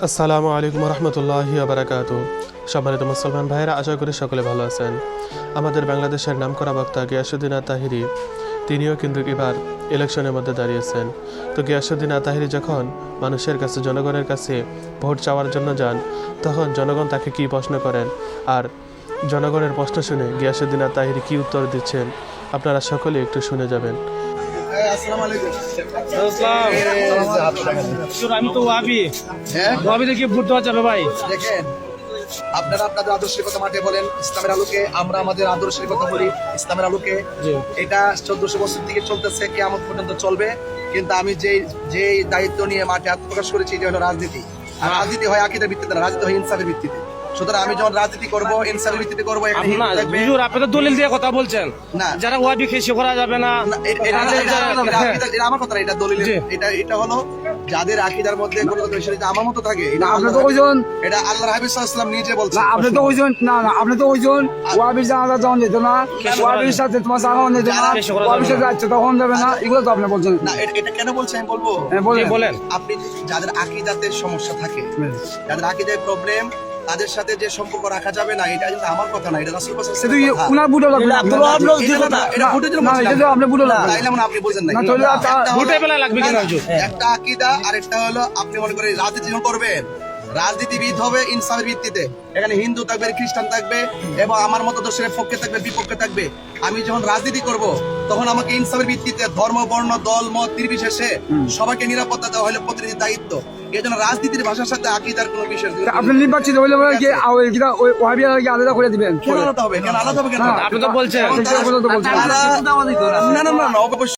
আসসালামু আলাইকুম রহমতুল্লাহি বারাকাতু। সম্মানিত মুসলমান ভাইয়েরা, আশা করি সকলে ভালো আছেন। আমাদের বাংলাদেশের নামকরা বক্তা গিয়াসউদ্দিন আত-তাহিরি তিনিও কিন্তু এবার ইলেকশনের মধ্যে দাঁড়িয়েছেন। তো গিয়াসউদ্দিন আত-তাহিরি যখন মানুষের কাছে, জনগণের কাছে ভোট চাওয়ার জন্য যান, তখন জনগণ তাকে কী প্রশ্ন করেন, আর জনগণের প্রশ্ন শুনে গিয়াসউদ্দিন আত-তাহিরি কী উত্তর দিচ্ছেন, আপনারা সকলে একটু শুনে যাবেন। আমি তো ওয়াবি দেখি ভোট দেওয়া যাবে ভাই। দেখেন, আপনারা আপনাদের আদর্শের কথা মাঠে বলেন, ইসলামের আলোকে আমরা আমাদের আদর্শের কথা বলি। ইসলামের আলোকে এটা 1400 বছর থেকে চলতেছে, কিয়ামত পর্যন্ত চলবে। কিন্তু আমি যে দায়িত্ব নিয়ে মাঠে আত্মপ্রকাশ করেছি, এটা হলো রাজনীতি। আর রাজনীতি হয় আকীদার ভিত্তিতে না, রাজনীতি হয় ইনসাফের ভিত্তিতে। সুতরাং আমি যখন রাজনীতি করব, ইনসাফের ভিত্তিতে করবো। হুজুর, আপনি তো দলিল দিয়ে কথা বলছেন না, যারা ওয়াবি খেসে করা যাবে না। এটা আমার কথা না, এটা দলিল। এটা হলো যাদের আকীদার মধ্যে কোনো বিষয় আমার মতো থাকে। এটা আপনি তো ওইজন, এটা আল্লাহর হাবিব সাল্লাল্লাহু আলাইহি ওয়াসাল্লাম নিজে বলছেন। আপনি তো ওইজন, না আপনি তো ওইজন ওয়াবির জানাজা যখন যেত না, ওয়াবির সাথে তোমার জানাও যেত না, ওয়াবির সাথে যাচ্ছে তখন যাবে না, এগুলো তো আপনি বলছেন না। এটা কেন বলছেন আমি বলবো। বলেন। আপনি যাদের আকীদাতে সমস্যা থাকে, যাদের আকীদায় প্রবলেম, তাদের সাথে যে সম্পর্ক রাখা যাবে না, এটা কিন্তু আমার কথা না, এটা রাসূল সাল্লাল্লাহু আলাইহি ওয়াসাল্লামের কথা। উনার বুড়ো লাগবে না, এটা বুটের জন্য বলছি না, এটা আপনি বুড়ো লাগবে তাইলে মানে আপনি বুঝেন না। না, তাহলে বুটে বেলা লাগবে কিনা হুজুর? একটা আকীদা, আর একটা হলো আপনি মনে করেন রাজনীতি যখন করবেন, রাজনীতিবিদ হবে ইনসাফের ভিত্তিতে। এখানে হিন্দু থাকবে, খ্রিস্টান থাকবে, এবং আমার মতো দোষের পক্ষে থাকবে, বিপক্ষে থাকবে। আমি যখন রাজনীতি করব, তখন আমাকে ইনসাফের ভিত্তিতে ধর্ম, বর্ণ, দল, মত নির্বিশেষে সবাইকে নিরাপত্তা দেওয়া হলো প্রতিনিধি দায়িত্ব। এই জন্য রাজনীতির ভাষার সাথে আকীদার কোনো বিষয় আপনি নির্বাচিত হইলে বলে কি ওয়াবির আগে আলাদা করে দিবেন। কেন আলাদা হবে? কেন আলাদা হবে? কেন আপনি তো বলছেন না, অবশ্যই